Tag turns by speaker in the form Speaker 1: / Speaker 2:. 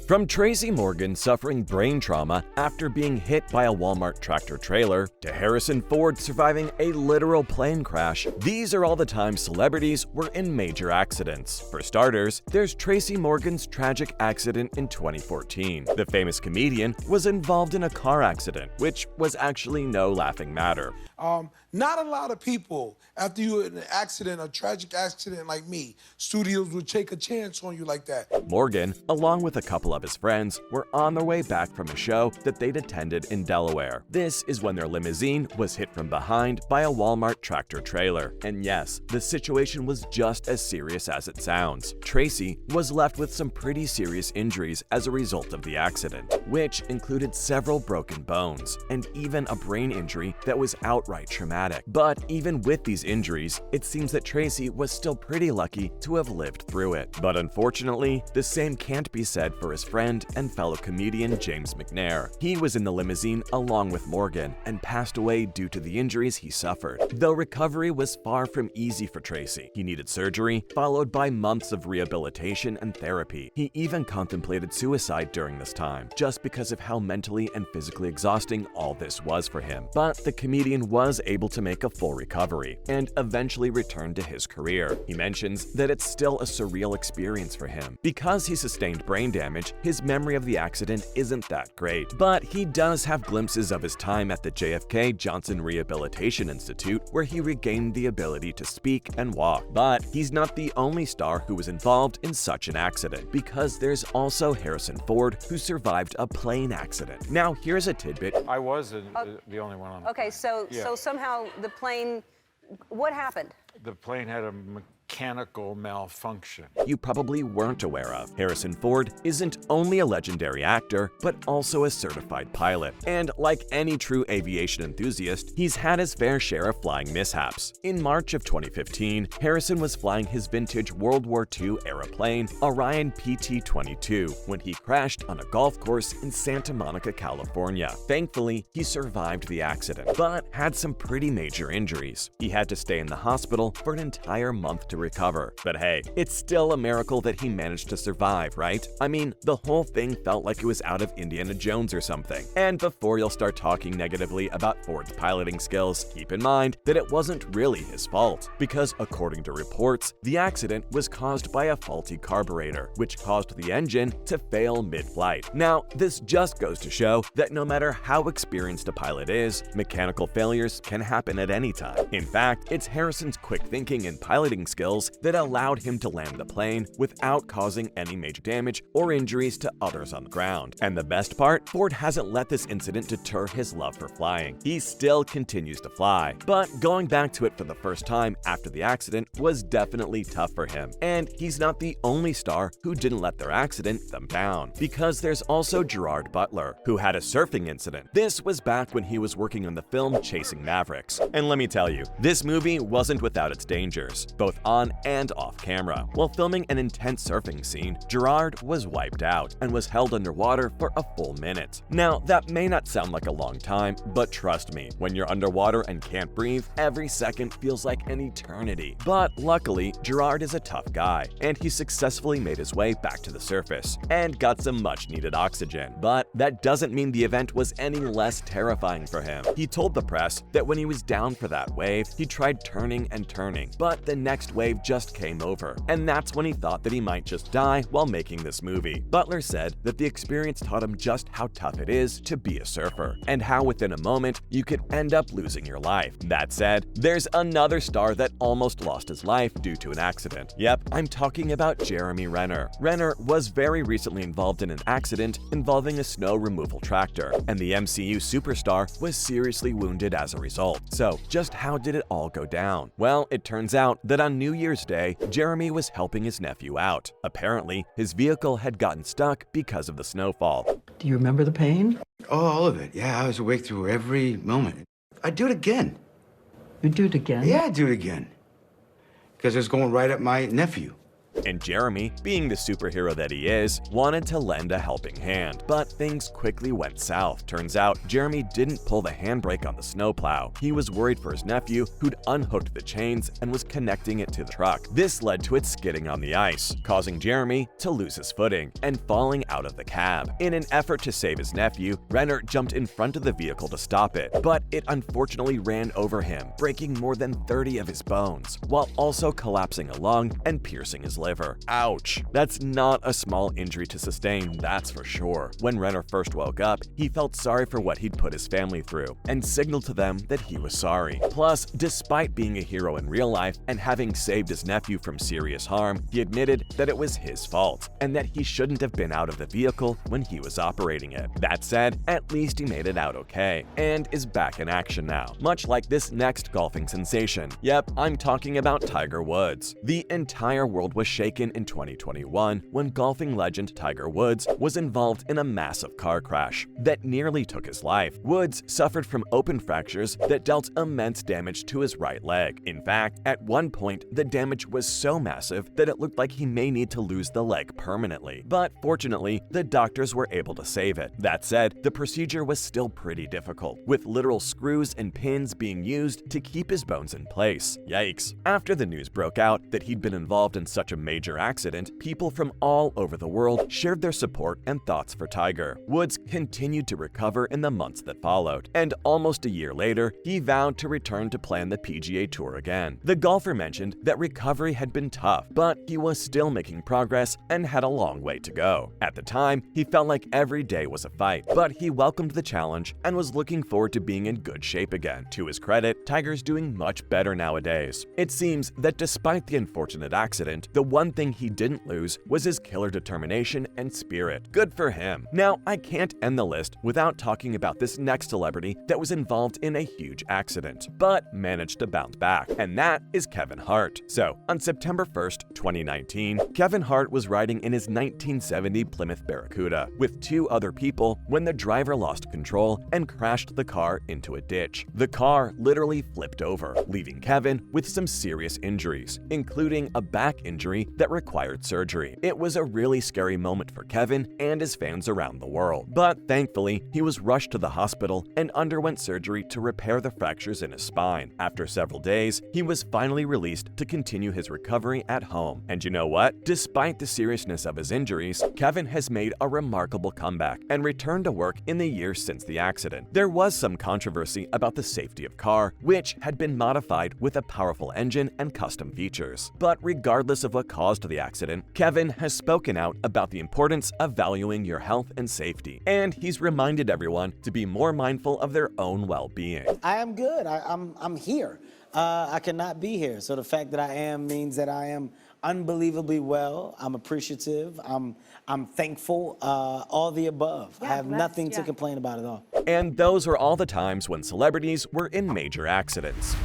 Speaker 1: From Tracy Morgan suffering brain trauma after being hit by a Walmart tractor trailer, to Harrison Ford surviving a literal plane crash, these are all the times celebrities were in major accidents. For starters, there's Tracy Morgan's tragic accident in 2014. The famous comedian was involved in a car accident, which was actually no laughing matter.
Speaker 2: Not a lot of people, after you in an accident, a tragic accident like me, studios would take a chance on you like that.
Speaker 1: Morgan, along with a couple of his friends, were on their way back from a show that they'd attended in Delaware. This is when their limousine was hit from behind by a Walmart tractor trailer. And yes, the situation was just as serious as it sounds. Tracy was left with some pretty serious injuries as a result of the accident, which included several broken bones and even a brain injury that was outright traumatic. But even with these injuries, it seems that Tracy was still pretty lucky to have lived through it. But unfortunately, the same can't be said for his friend and fellow comedian James McNair. He was in the limousine along with Morgan and passed away due to the injuries he suffered. Though recovery was far from easy for Tracy. He needed surgery, followed by months of rehabilitation and therapy. He even contemplated suicide during this time, just because of how mentally and physically exhausting all this was for him. But the comedian was able to make a full recovery and eventually return to his career. He mentions that it's still a surreal experience for him. Because he sustained brain damage, his memory of the accident isn't that great. But he does have glimpses of his time at the JFK Johnson Rehabilitation Institute, where he regained the ability to speak and walk. But he's not the only star who was involved in such an accident, because there's also Harrison Ford, who survived a plane accident. Now, here's a tidbit.
Speaker 3: I was the only one on the
Speaker 4: Okay,
Speaker 3: plane.
Speaker 4: so somehow the plane, what happened?
Speaker 3: The plane had a mechanical malfunction
Speaker 1: You probably weren't aware of. Harrison Ford isn't only a legendary actor, but also a certified pilot. And like any true aviation enthusiast, he's had his fair share of flying mishaps. In March of 2015, Harrison was flying his vintage World War II era plane, Orion PT-22, when he crashed on a golf course in Santa Monica, California. Thankfully, he survived the accident, but had some pretty major injuries. He had to stay in the hospital for an entire month to recover. But hey, it's still a miracle that he managed to survive, right? I mean, the whole thing felt like it was out of Indiana Jones or something. And before you'll start talking negatively about Ford's piloting skills, keep in mind that it wasn't really his fault, because according to reports, the accident was caused by a faulty carburetor, which caused the engine to fail mid-flight. Now, this just goes to show that no matter how experienced a pilot is, mechanical failures can happen at any time. In fact, it's Harrison's quick thinking and piloting skills that allowed him to land the plane without causing any major damage or injuries to others on the ground. And the best part, Ford hasn't let this incident deter his love for flying. He still continues to fly, but going back to it for the first time after the accident was definitely tough for him. And he's not the only star who didn't let their accident them down, because there's also Gerard Butler, who had a surfing incident. This was back when he was working on the film Chasing Mavericks. And let me tell you, this movie wasn't without its dangers, both on and off camera. While filming an intense surfing scene, Gerard was wiped out and was held underwater for a full minute. Now, that may not sound like a long time, but trust me, when you're underwater and can't breathe, every second feels like an eternity. But luckily, Gerard is a tough guy, and he successfully made his way back to the surface and got some much-needed oxygen. But that doesn't mean the event was any less terrifying for him. He told the press that when he was down for that wave, he tried turning and turning, but the next wave just came over, and that's when he thought that he might just die while making this movie. Butler said that the experience taught him just how tough it is to be a surfer, and how within a moment you could end up losing your life. That said, there's another star that almost lost his life due to an accident. Yep, I'm talking about Jeremy Renner. Renner was very recently involved in an accident involving a snow removal tractor, and the MCU superstar was seriously wounded as a result. So, just how did it all go down? Well, it turns out that on New Year's Day, Jeremy was helping his nephew out. Apparently, his vehicle had gotten stuck because of the snowfall.
Speaker 5: Do you remember the pain?
Speaker 6: Oh, all of it. Yeah, I was awake through every moment. I'd do it again.
Speaker 5: You'd do it again?
Speaker 6: Yeah, I'd do it again. Because it was going right at my nephew.
Speaker 1: And Jeremy, being the superhero that he is, wanted to lend a helping hand. But things quickly went south. Turns out, Jeremy didn't pull the handbrake on the snowplow. He was worried for his nephew, who'd unhooked the chains and was connecting it to the truck. This led to it skidding on the ice, causing Jeremy to lose his footing and falling out of the cab. In an effort to save his nephew, Renner jumped in front of the vehicle to stop it, but it unfortunately ran over him, breaking more than 30 of his bones, while also collapsing a lung and piercing his liver. Ouch! That's not a small injury to sustain, that's for sure. When Renner first woke up, he felt sorry for what he'd put his family through, and signaled to them that he was sorry. Plus, despite being a hero in real life and having saved his nephew from serious harm, he admitted that it was his fault, and that he shouldn't have been out of the vehicle when he was operating it. That said, at least he made it out okay, and is back in action now, much like this next golfing sensation. Yep, I'm talking about Tiger Woods. The entire world was shaken in 2021 when golfing legend Tiger Woods was involved in a massive car crash that nearly took his life. Woods suffered from open fractures that dealt immense damage to his right leg. In fact, at one point, the damage was so massive that it looked like he may need to lose the leg permanently. But fortunately, the doctors were able to save it. That said, the procedure was still pretty difficult, with literal screws and pins being used to keep his bones in place. Yikes. After the news broke out that he'd been involved in such a major accident, people from all over the world shared their support and thoughts for Tiger. Woods continued to recover in the months that followed, and almost a year later, he vowed to return to plan the PGA Tour again. The golfer mentioned that recovery had been tough, but he was still making progress and had a long way to go. At the time, he felt like every day was a fight, but he welcomed the challenge and was looking forward to being in good shape again. To his credit, Tiger's doing much better nowadays. It seems that despite the unfortunate accident, the one thing he didn't lose was his killer determination and spirit. Good for him. Now, I can't end the list without talking about this next celebrity that was involved in a huge accident, but managed to bounce back, and that is Kevin Hart. So, on September 1st, 2019, Kevin Hart was riding in his 1970 Plymouth Barracuda with two other people when the driver lost control and crashed the car into a ditch. The car literally flipped over, leaving Kevin with some serious injuries, including a back injury that required surgery. It was a really scary moment for Kevin and his fans around the world, but thankfully, he was rushed to the hospital and underwent surgery to repair the fractures in his spine. After several days, he was finally released to continue his recovery at home. And you know what? Despite the seriousness of his injuries, Kevin has made a remarkable comeback and returned to work in the years since the accident. There was some controversy about the safety of car, which had been modified with a powerful engine and custom features. But regardless of what caused the accident, Kevin has spoken out about the importance of valuing your health and safety, and he's reminded everyone to be more mindful of their own well-being.
Speaker 5: I am good. I'm here. I cannot be here. So the fact that I am means that I am unbelievably well. I'm appreciative. I'm thankful. All the above. I have nothing to complain about at all.
Speaker 1: And those were all the times when celebrities were in major accidents.